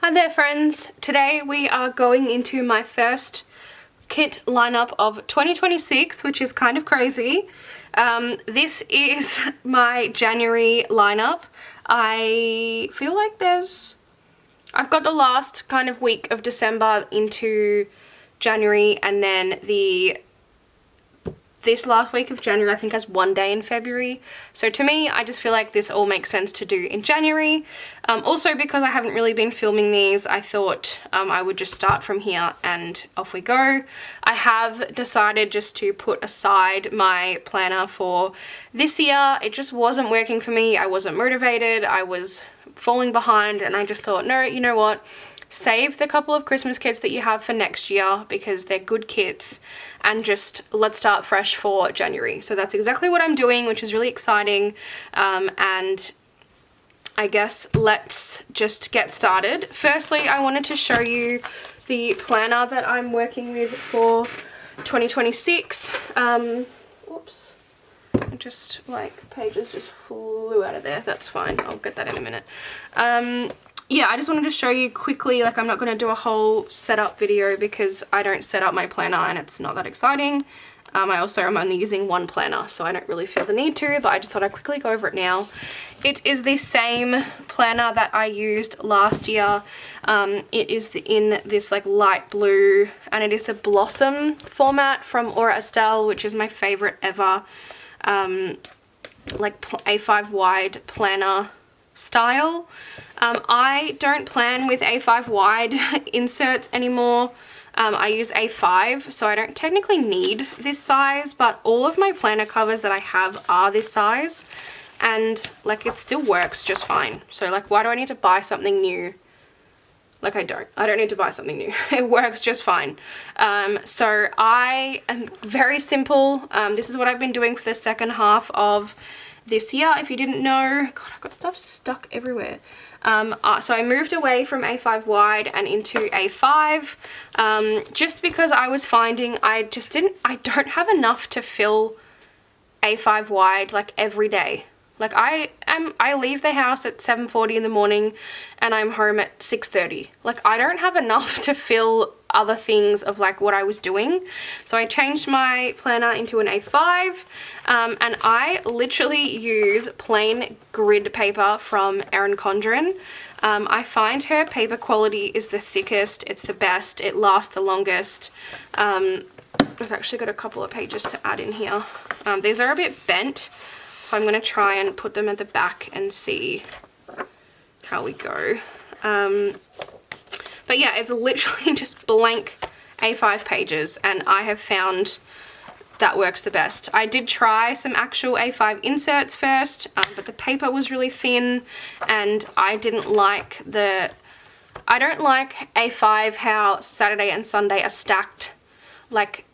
Hi there friends, today we are going into my first kit lineup of 2026, which is kind of crazy. This is my January lineup. I feel like I've got the last kind of week of December into January, and then this last week of January I think has one day in February. So to me, I just feel like this all makes sense to do in January. Also because I haven't really been filming these, I thought I would just start from here and off we go. I have decided just to put aside my planner for this year. It just wasn't working for me. I wasn't motivated, I was falling behind, and I just thought, no, you know what? Save the couple of Christmas kits that you have for next year because they're good kits, and just let's start fresh for January. So that's exactly what I'm doing, which is really exciting. And I guess let's just get started. Firstly, I wanted to show you the planner that I'm working with for 2026. Whoops. Just like pages just flew out of there. That's fine. I'll get that in a minute. Yeah, I just wanted to show you quickly, like I'm not going to do a whole setup video because I don't set up my planner and it's not that exciting. I also am only using one planner, so I don't really feel the need to, but I just thought I'd quickly go over it now. It is the same planner that I used last year. It is in this like light blue, and it is the Blossom format from Aura Estelle, which is my favorite ever like A5 wide planner style. I don't plan with A5 wide inserts anymore. I use A5, so I don't technically need this size, but all of my planner covers that I have are this size, and like it still works just fine. So like, why do I need to buy something new? Like I don't need to buy something new. It works just fine. So I am very simple. This is what I've been doing for the second half of this year. If you didn't know, God, I've got stuff stuck everywhere. So I moved away from A5 wide and into A5, just because I was finding I don't have enough to fill A5 wide like every day. Like I leave the house at 7:40 in the morning and I'm home at 6:30. Like I don't have enough to fill other things of like what I was doing. So I changed my planner into an A5, and I literally use plain grid paper from Erin Condren. I find her paper quality is the thickest, it's the best, it lasts the longest. I've actually got a couple of pages to add in here. These are a bit bent, so I'm going to try and put them at the back and see how we go. But yeah, it's literally just blank A5 pages, and I have found that works the best. I did try some actual A5 inserts first, but the paper was really thin, and I didn't like I don't like A5 how Saturday and Sunday are stacked like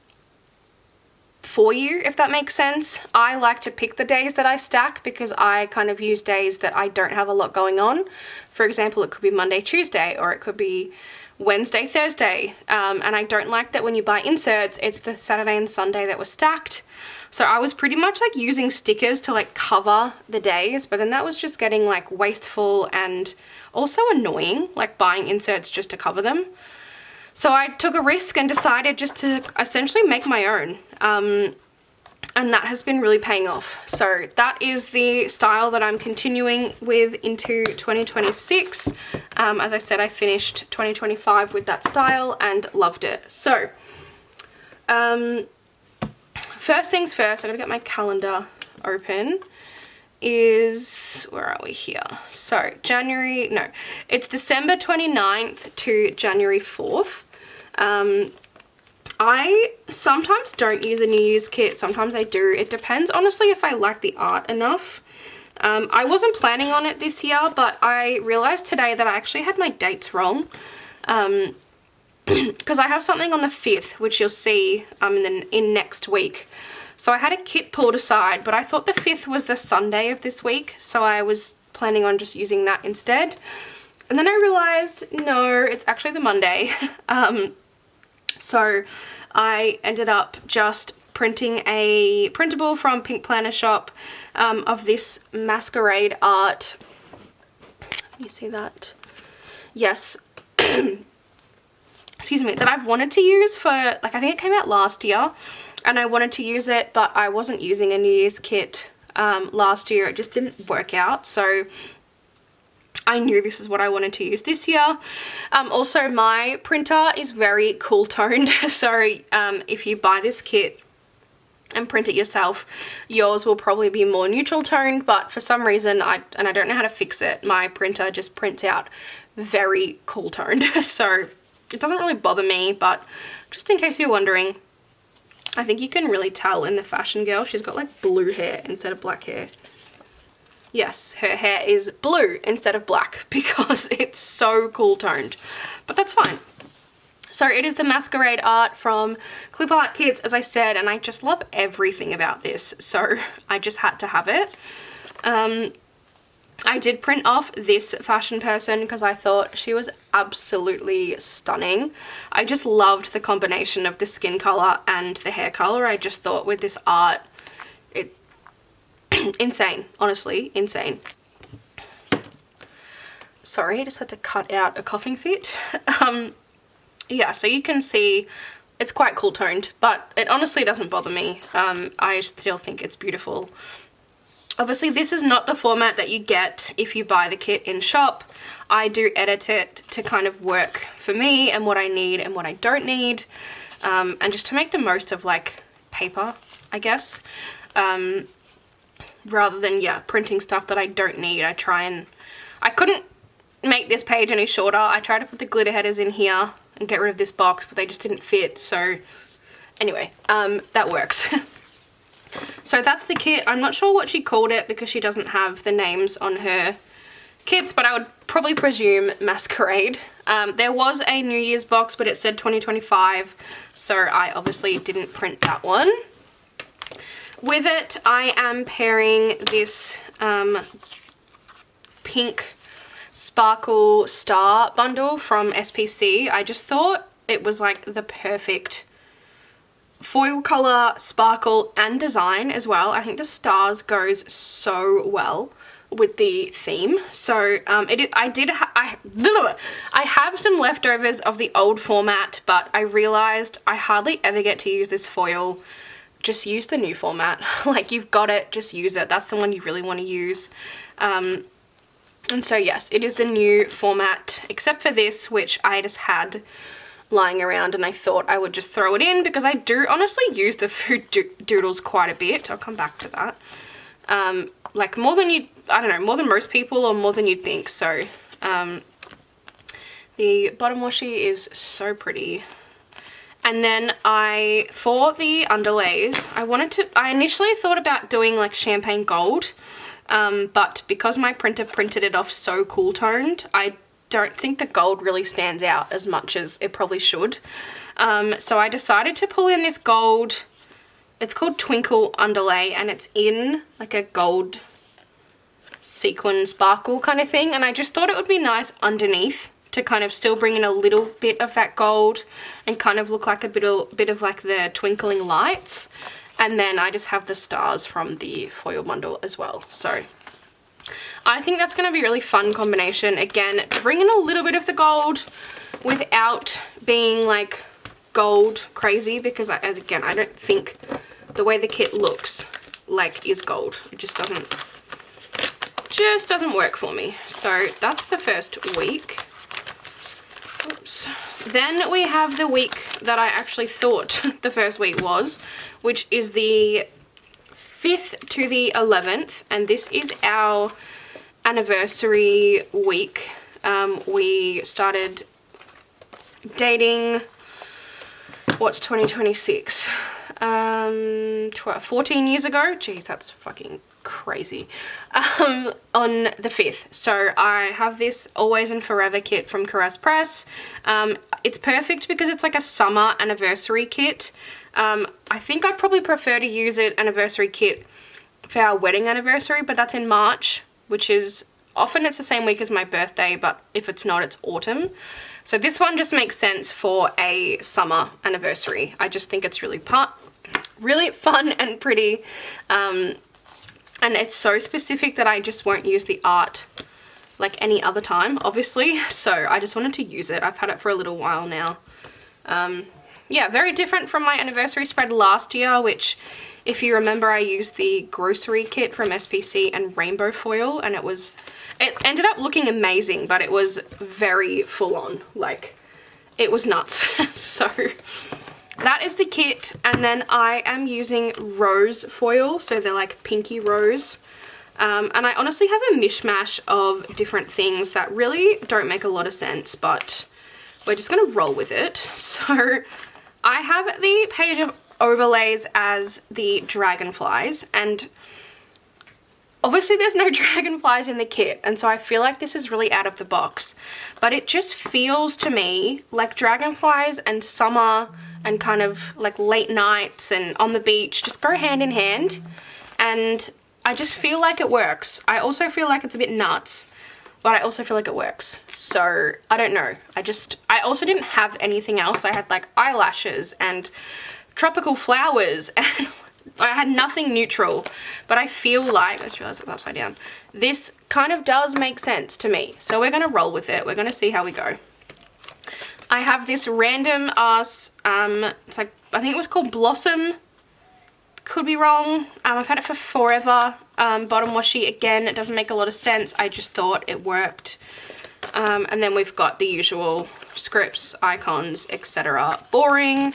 for you, if that makes sense. I like to pick the days that I stack because I kind of use days that I don't have a lot going on. For example, it could be Monday, Tuesday, or it could be Wednesday, Thursday. And I don't like that when you buy inserts, it's the Saturday and Sunday that were stacked. So I was pretty much like using stickers to like cover the days, but then that was just getting like wasteful and also annoying, like buying inserts just to cover them. So I took a risk and decided just to essentially make my own. And that has been really paying off. So that is the style that I'm continuing with into 2026. As I said, I finished 2025 with that style and loved it. So, first things first, I gotta get my calendar open. Where are we here? So it's December 29th to January 4th. I sometimes don't use a New Year's kit, sometimes I do. It depends, honestly, if I like the art enough. I wasn't planning on it this year, but I realized today that I actually had my dates wrong. Because I have something on the 5th, which you'll see in next week. So I had a kit pulled aside, but I thought the 5th was the Sunday of this week, so I was planning on just using that instead. And then I realized, no, it's actually the Monday. So I ended up just printing a printable from Pink Planner Shop of this masquerade art. Can you see that? Yes, excuse me, that I've wanted to use for, like, I think it came out last year and I wanted to use it, but I wasn't using a New Year's kit last year. It just didn't work out. So I knew this is what I wanted to use this year. Also, my printer is very cool toned. So if you buy this kit and print it yourself, yours will probably be more neutral toned, but for some reason, I don't know how to fix it, my printer just prints out very cool toned. So it doesn't really bother me, but just in case you're wondering, I think you can really tell in the Fashion Girl, she's got like blue hair instead of black hair. Yes, her hair is blue instead of black because it's so cool toned, but that's fine. So it is the Masquerade art from Clip Art Kits, as I said, and I just love everything about this, so I just had to have it. I did print off this fashion person because I thought she was absolutely stunning. I just loved the combination of the skin color and the hair color. I just thought with this art, it insane, honestly, insane. Sorry, I just had to cut out a coughing fit. Yeah, so you can see it's quite cool toned, but it honestly doesn't bother me. I still think it's beautiful. Obviously, this is not the format that you get if you buy the kit in shop. I do edit it to kind of work for me and what I need and what I don't need, and just to make the most of like paper, I guess, rather than, yeah, printing stuff that I don't need. I couldn't make this page any shorter. I tried to put the glitter headers in here and get rid of this box, but they just didn't fit. So anyway, that works. So that's the kit. I'm not sure what she called it because she doesn't have the names on her kits, but I would probably presume Masquerade. There was a New Year's box, but it said 2025, so I obviously didn't print that one. With it, I am pairing this pink sparkle star bundle from SPC. I just thought it was like the perfect foil color, sparkle, and design as well. I think the stars goes so well with the theme. So I have some leftovers of the old format, but I realized I hardly ever get to use this foil. Just use the new format. Like, you've got it, just use it. That's the one you really want to use. And so yes, it is the new format, except for this, which I just had lying around and I thought I would just throw it in because I do honestly use the food doodles quite a bit. I'll come back to that. Like more than more than most people or more than you'd think. So the bottom washi is so pretty. And then for the underlays, I initially thought about doing like champagne gold, but because my printer printed it off so cool toned, I don't think the gold really stands out as much as it probably should. So I decided to pull in this gold. It's called Twinkle Underlay, and it's in like a gold sequin sparkle kind of thing. And I just thought it would be nice underneath to kind of still bring in a little bit of that gold and kind of look like a bit of like the twinkling lights. And then I just have the stars from the foil bundle as well. So I think that's going to be a really fun combination. Again, to bring in a little bit of the gold without being like gold crazy, because again, I don't think the way the kit looks like is gold. It just doesn't work for me. So that's the first week. Oops. Then we have the week that I actually thought the first week was, which is the 5th to the 11th, and this is our anniversary week. We started dating, what's 2026? 14 years ago? Jeez, that's fucking crazy. On the 5th. So I have this Always and Forever kit from Caress Press. It's perfect because it's like a summer anniversary kit. I think I'd probably prefer to use an anniversary kit for our wedding anniversary, but that's in March, which is often it's the same week as my birthday, but if it's not, it's autumn. So this one just makes sense for a summer anniversary. I just think it's really fun and pretty, and it's so specific that I just won't use the art like any other time, obviously. So I just wanted to use it. I've had it for a little while now. Yeah, very different from my anniversary spread last year, which if you remember, I used the grocery kit from SPC and rainbow foil, and it ended up looking amazing, but it was very full on. Like, it was nuts. So that is the kit, and then I am using rose foil, so they're like pinky rose. And I honestly have a mishmash of different things that really don't make a lot of sense, but we're just gonna roll with it. So I have the page of overlays as the dragonflies, and obviously there's no dragonflies in the kit, and so I feel like this is really out of the box, but it just feels to me like dragonflies and summer and kind of like late nights and on the beach just go hand in hand, and I just feel like it works. I also feel like it's a bit nuts, but I also feel like it works. So I don't know. I also didn't have anything else. I had like eyelashes and tropical flowers, and I had nothing neutral, but I feel like, I just realized it's upside down. This kind of does make sense to me. So we're gonna roll with it. We're gonna see how we go. I have this random ass, it's like, I think it was called Blossom. Could be wrong. I've had it for forever. Bottom washi, again, it doesn't make a lot of sense. I just thought it worked. And then we've got the usual scripts, icons, etc. Boring.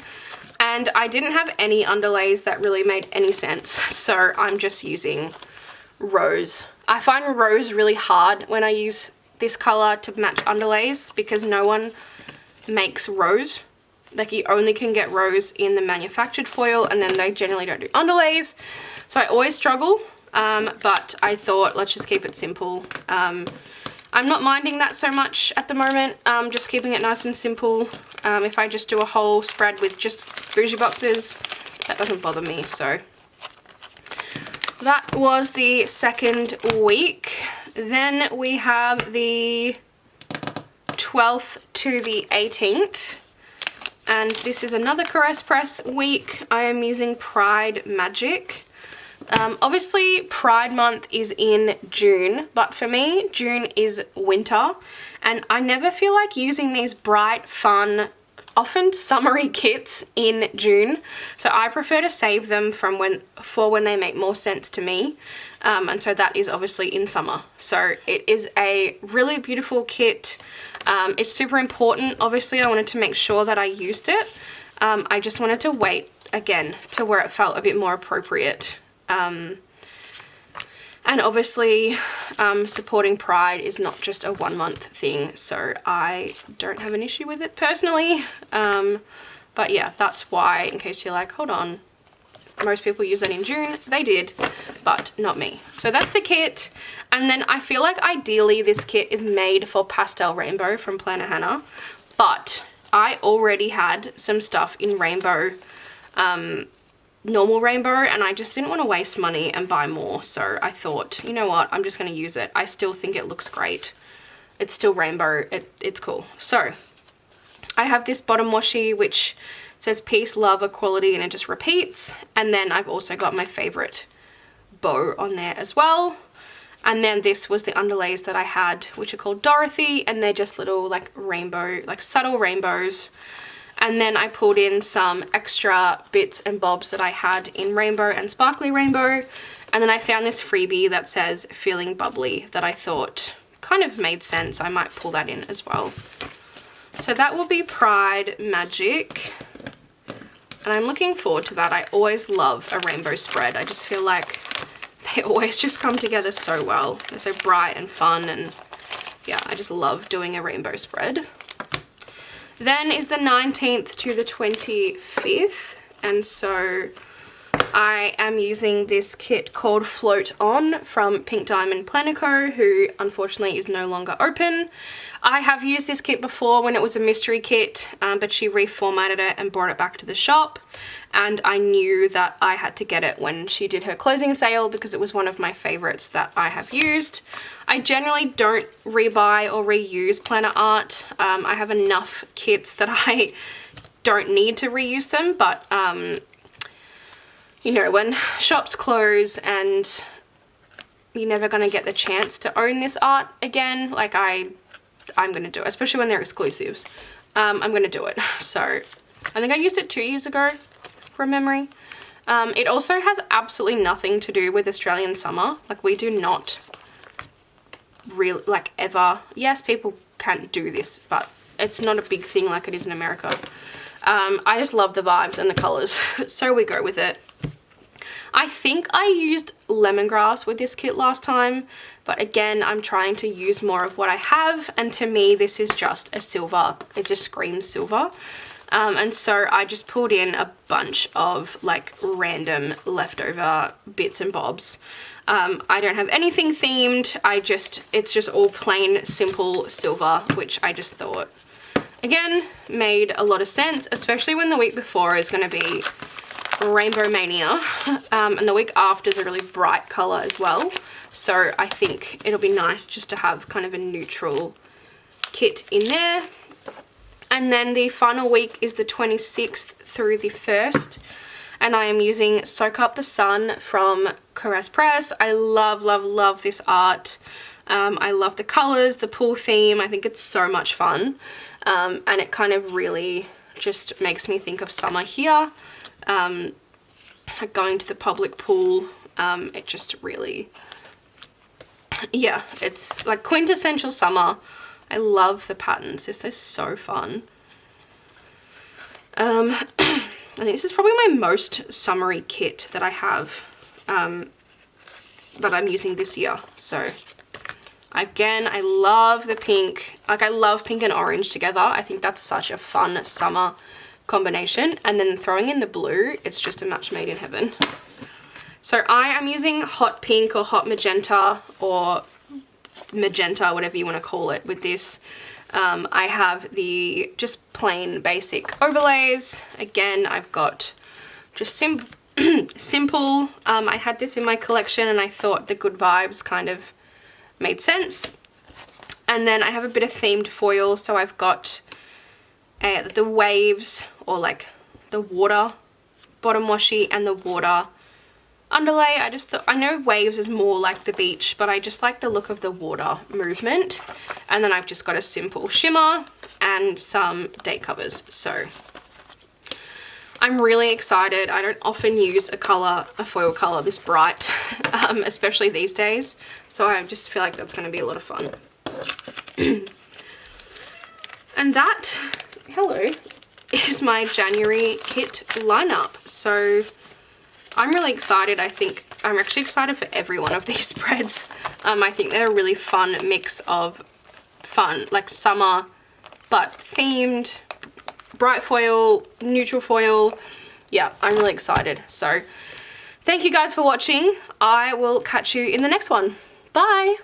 And I didn't have any underlays that really made any sense, so I'm just using rose. I find rose really hard when I use this color to match underlays because no one makes rose. Like, you only can get rose in the manufactured foil, and then they generally don't do underlays. So I always struggle, but I thought let's just keep it simple. I'm not minding that so much at the moment, just keeping it nice and simple. If I just do a whole spread with just bougie boxes, that doesn't bother me. So that was the second week. Then we have the 12th to the 18th. And this is another Caress Press week. I am using Pride Magic. Obviously, Pride Month is in June, but for me, June is winter. And I never feel like using these bright, fun, often summery kits in June. So I prefer to save them for when they make more sense to me. And so that is obviously in summer. So it is a really beautiful kit. It's super important. Obviously, I wanted to make sure that I used it. I just wanted to wait again to where it felt a bit more appropriate. And obviously, supporting Pride is not just a 1 month thing, so I don't have an issue with it personally. But yeah, that's why, in case you're like, hold on, most people use that in June. They did, but not me. So that's the kit. And then I feel like ideally this kit is made for Pastel Rainbow from Planner Hannah, but I already had some stuff in rainbow, normal rainbow, and I just didn't want to waste money and buy more. So I thought, you know what, I'm just going to use it. I still think it looks great. It's still rainbow. It's cool. So I have this bottom washi which says peace, love, equality, and it just repeats. And then I've also got my favorite bow on there as well. And then this was the underlays that I had, which are called Dorothy, and they're just little like rainbow, like subtle rainbows. And then I pulled in some extra bits and bobs that I had in rainbow and sparkly rainbow. And then I found this freebie that says feeling bubbly that I thought kind of made sense. I might pull that in as well. So that will be Pride Magic. And I'm looking forward to that. I always love a rainbow spread. I just feel like they always just come together so well. They're so bright and fun, and yeah, I just love doing a rainbow spread. Then is the 19th to the 25th, and so I am using this kit called Float On from Pink Diamond Planner Co, who unfortunately is no longer open. I have used this kit before when it was a mystery kit, but she reformatted it and brought it back to the shop, and I knew that I had to get it when she did her closing sale because it was one of my favorites that I have used. I generally don't rebuy or reuse planner art. I have enough kits that I don't need to reuse them, but you know, when shops close and you're never going to get the chance to own this art again. Like I'm going to do it, especially when they're exclusives. I'm going to do it. So I think I used it 2 years ago from memory. It also has absolutely nothing to do with Australian summer. Like we do not really, like ever. Yes, people can do this, but it's not a big thing like it is in America. I just love the vibes and the colors. So we go with it. I think I used lemongrass with this kit last time, but again, I'm trying to use more of what I have, and to me, this is just a silver. It just screams silver. And so I just pulled in a bunch of like random leftover bits and bobs. I don't have anything themed. It's just all plain, simple silver, which I just thought, again, made a lot of sense, especially when the week before is going to be Rainbow Mania, and the week after is a really bright color as well. So I think it'll be nice just to have kind of a neutral kit in there. And then the final week is the 26th through the 1st. And I am using Soak Up the Sun from Caress Press. I love, love, love this art. I love the colors, the pool theme. I think it's so much fun. And it kind of really just makes me think of summer here. Going to the public pool. It just really, yeah, it's like quintessential summer. I love the patterns. This is so fun. I think this is probably my most summery kit that I have, that I'm using this year. So again, I love the pink. Like I love pink and orange together. I think that's such a fun summer combination. And then throwing in the blue, it's just a match made in heaven. So I am using hot pink or hot magenta or magenta, whatever you want to call it, with this. I have the just plain basic overlays. Again, I've got just simple. I had this in my collection and I thought the Good Vibes kind of made sense. And then I have a bit of themed foil, so I've got the waves, or like the water bottom washi and the water underlay. I just thought, I know waves is more like the beach, but I just like the look of the water movement. And then I've just got a simple shimmer and some date covers. So I'm really excited. I don't often use a foil color this bright, especially these days. So I just feel like that's going to be a lot of fun. And that, hello, is my January kit lineup. So I'm really excited. I think I'm actually excited for every one of these spreads. I think they're a really fun mix of fun, like summer, but themed, bright foil, neutral foil. Yeah, I'm really excited. So thank you guys for watching. I will catch you in the next one. Bye.